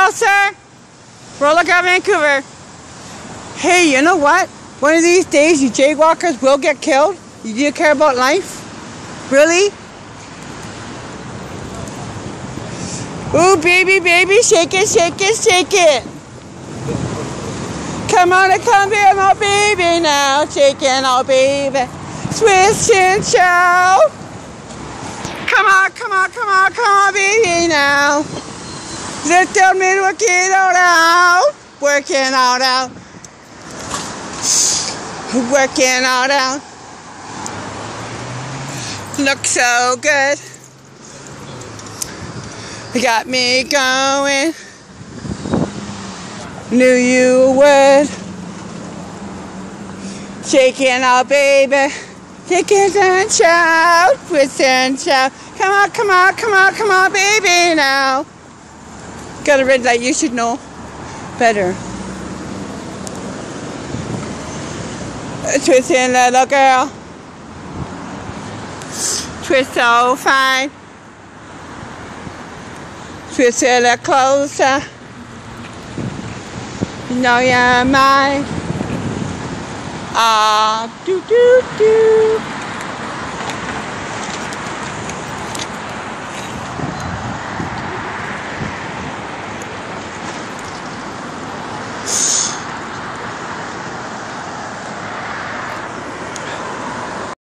closer. Roller Girl Vancouver. Hey, you know what? One of these days, you jaywalkers will get killed. You do care about life? Really? Ooh, baby, baby, shake it, shake it, shake it. Come on and come here, my baby now. Shaking, oh baby. Twist and shout. Come on, come on, come on, come on, baby now. Little me work it all out. Working all out. Working all out. Look so good. You got me going. Knew you would. Shaking out, baby. Shake it and shout. Twist and shout. Come on, come on, come on, come on, baby now. Got a red light, you should know better. Twist in, little girl. Twist so fine. Twist a little closer. You know you're mine. Ah, do do do.